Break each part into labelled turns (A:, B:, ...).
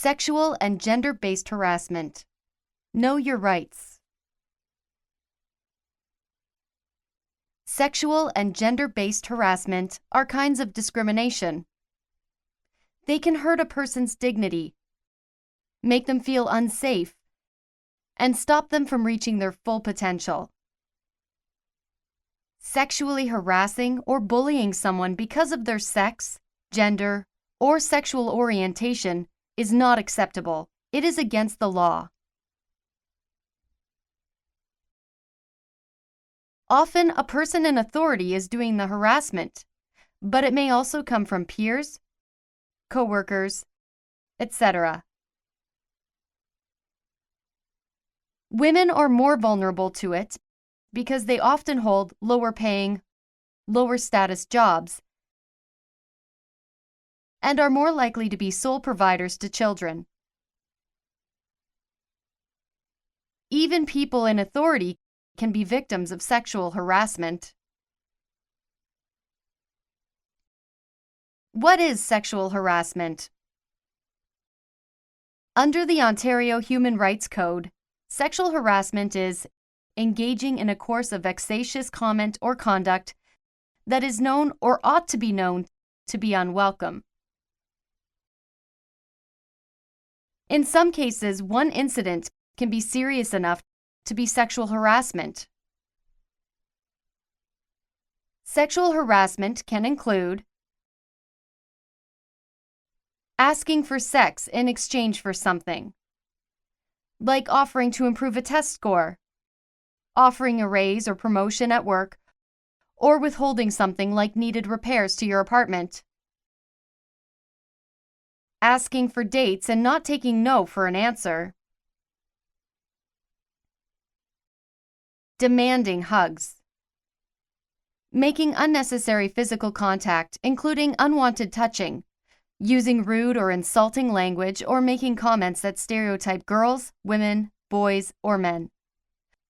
A: Sexual and gender-based harassment. Know your rights. Sexual and gender-based harassment are kinds of discrimination. They can hurt a person's dignity, make them feel unsafe, and stop them from reaching their full potential. Sexually harassing or bullying someone because of their sex, gender, or sexual orientation is not acceptable. It is against the law. Often, a person in authority is doing the harassment, but it may also come from peers, co-workers, etc. Women are more vulnerable to it because they often hold lower-paying, lower-status jobs and are more likely to be sole providers to children. Even people in authority can be victims of sexual harassment. What is sexual harassment? Under the Ontario Human Rights Code, sexual harassment is engaging in a course of vexatious comment or conduct that is known or ought to be known to be unwelcome. In some cases, one incident can be serious enough to be sexual harassment. Sexual harassment can include asking for sex in exchange for something, like offering to improve a test score, offering a raise or promotion at work, or withholding something like needed repairs to your apartment. Asking for dates and not taking no for an answer. Demanding hugs. Making unnecessary physical contact, including unwanted touching, using rude or insulting language, or making comments that stereotype girls, women, boys, or men.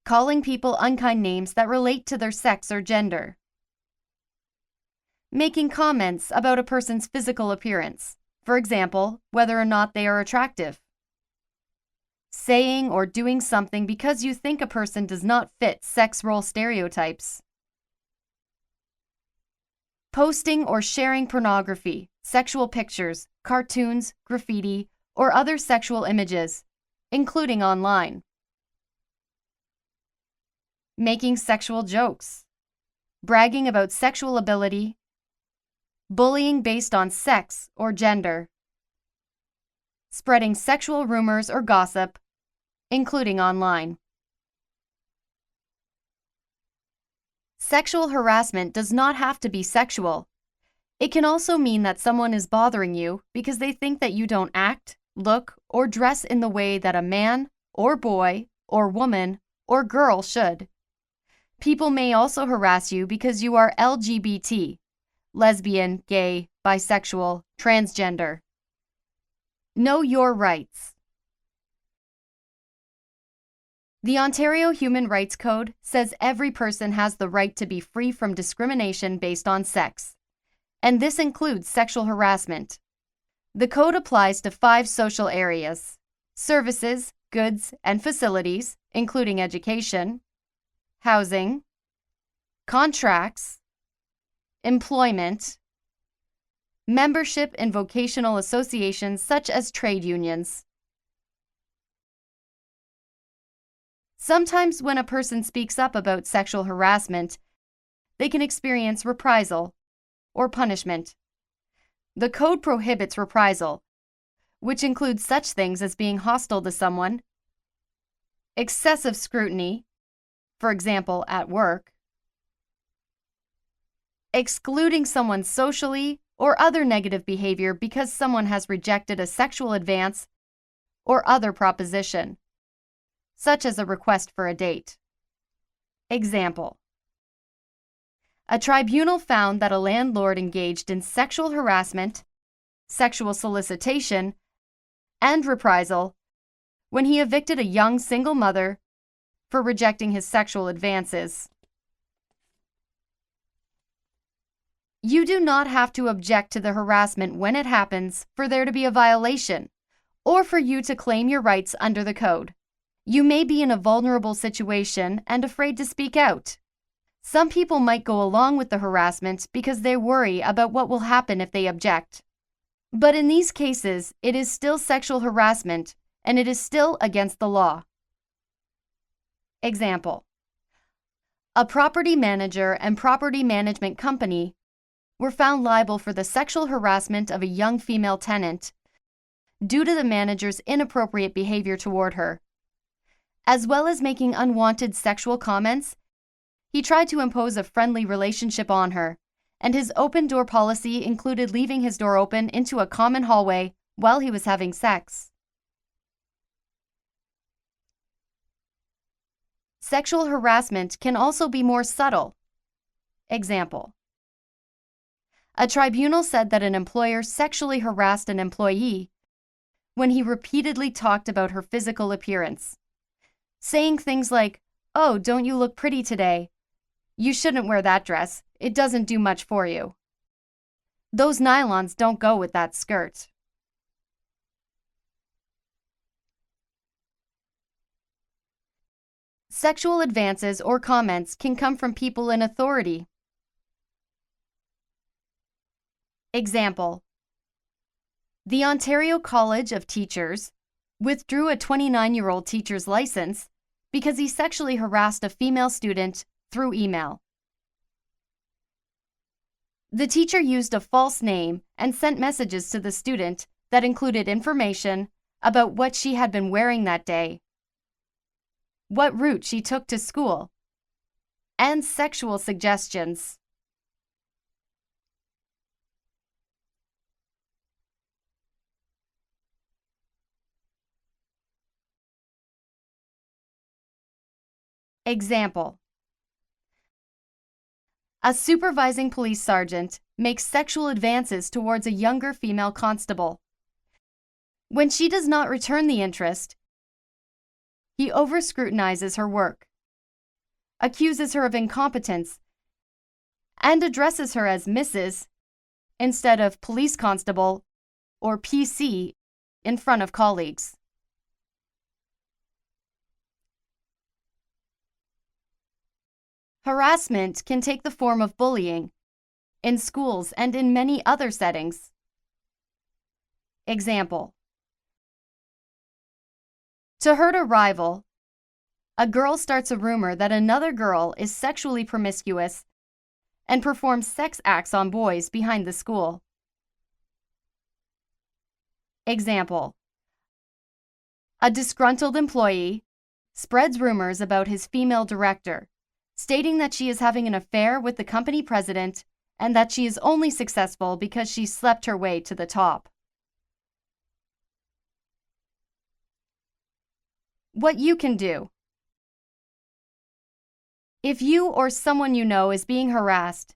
A: Calling people unkind names that relate to their sex or gender. Making comments about a person's physical appearance. For example, whether or not they are attractive. Saying or doing something because you think a person does not fit sex role stereotypes. Posting or sharing pornography, sexual pictures, cartoons, graffiti, or other sexual images, including online. Making sexual jokes. Bragging about sexual ability. Bullying based on sex or gender. Spreading sexual rumors or gossip, including online. Sexual harassment does not have to be sexual. It can also mean that someone is bothering you because they think that you don't act, look, or dress in the way that a man, or boy, or woman, or girl should. People may also harass you because you are LGBT. Lesbian, gay, bisexual, transgender. Know your rights. The Ontario Human Rights Code says every person has the right to be free from discrimination based on sex, and this includes sexual harassment. The code applies to 5 social areas: services, goods, and facilities, including education, housing, contracts, employment, membership in vocational associations such as trade unions. Sometimes when a person speaks up about sexual harassment, they can experience reprisal or punishment. The code prohibits reprisal, which includes such things as being hostile to someone, excessive scrutiny, for example, at work, excluding someone socially, or other negative behavior because someone has rejected a sexual advance or other proposition, such as a request for a date. Example: a tribunal found that a landlord engaged in sexual harassment, sexual solicitation, and reprisal when he evicted a young single mother for rejecting his sexual advances. You do not have to object to the harassment when it happens for there to be a violation, or for you to claim your rights under the code. You may be in a vulnerable situation and afraid to speak out. Some people might go along with the harassment because they worry about what will happen if they object. But in these cases, it is still sexual harassment and it is still against the law. Example: a property manager and property management company were found liable for the sexual harassment of a young female tenant due to the manager's inappropriate behavior toward her. As well as making unwanted sexual comments, he tried to impose a friendly relationship on her, and his open-door policy included leaving his door open into a common hallway while he was having sex. Sexual harassment can also be more subtle. Example: a tribunal said that an employer sexually harassed an employee when he repeatedly talked about her physical appearance, saying things like, "Oh, don't you look pretty today? You shouldn't wear that dress. It doesn't do much for you. Those nylons don't go with that skirt." Sexual advances or comments can come from people in authority. Example: the Ontario College of Teachers withdrew a 29-year-old teacher's license because he sexually harassed a female student through email. The teacher used a false name and sent messages to the student that included information about what she had been wearing that day, what route she took to school, and sexual suggestions. Example: a supervising police sergeant makes sexual advances towards a younger female constable. When she does not return the interest, he over-scrutinizes her work, accuses her of incompetence, and addresses her as Mrs. instead of police constable or PC in front of colleagues. Harassment can take the form of bullying in schools and in many other settings. Example: to hurt a rival, a girl starts a rumor that another girl is sexually promiscuous and performs sex acts on boys behind the school. Example: a disgruntled employee spreads rumors about his female director, stating that she is having an affair with the company president and that she is only successful because she slept her way to the top. What you can do: if you or someone you know is being harassed,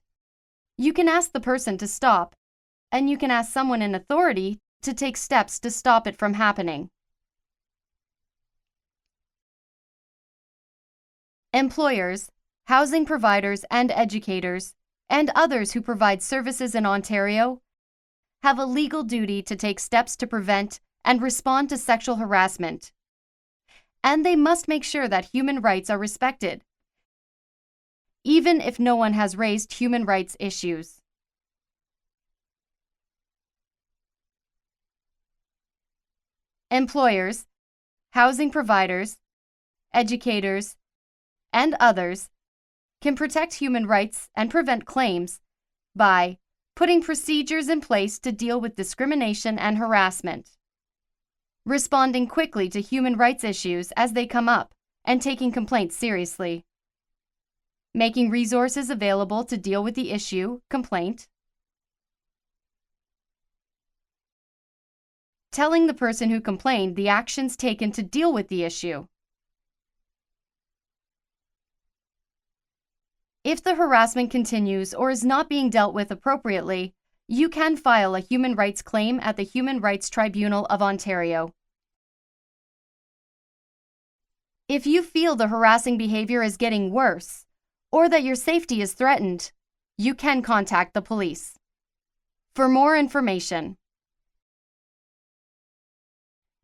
A: you can ask the person to stop, and you can ask someone in authority to take steps to stop it from happening. Employers, housing providers and educators, and others who provide services in Ontario have a legal duty to take steps to prevent and respond to sexual harassment. And they must make sure that human rights are respected, even if no one has raised human rights issues. Employers, housing providers, educators, and others can protect human rights and prevent claims by putting procedures in place to deal with discrimination and harassment, responding quickly to human rights issues as they come up and taking complaints seriously, making resources available to deal with the issue, complaint, telling the person who complained the actions taken to deal with the issue. If the harassment continues or is not being dealt with appropriately, you can file a human rights claim at the Human Rights Tribunal of Ontario. If you feel the harassing behavior is getting worse, or that your safety is threatened, you can contact the police. For more information,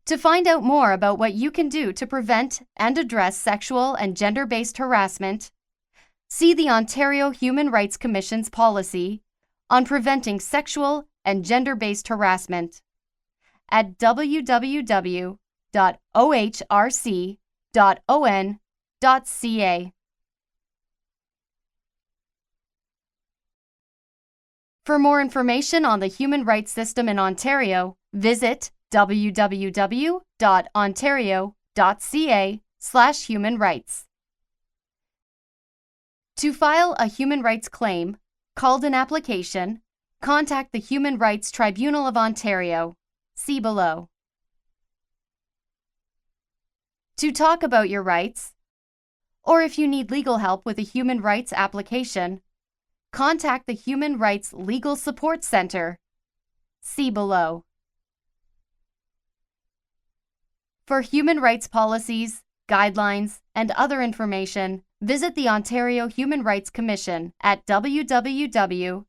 A: To find out more about what you can do to prevent and address sexual and gender-based harassment, see the Ontario Human Rights Commission's policy on preventing sexual and gender-based harassment at www.ohrc.on.ca. For more information on the human rights system in Ontario, visit www.ontario.ca/human-rights. To file a human rights claim, called an application, contact the Human Rights Tribunal of Ontario. See below. To talk about your rights, or if you need legal help with a human rights application, contact the Human Rights Legal Support Center. See below. For human rights policies, guidelines, and other information, visit the Ontario Human Rights Commission at www.ohrc.on.ca.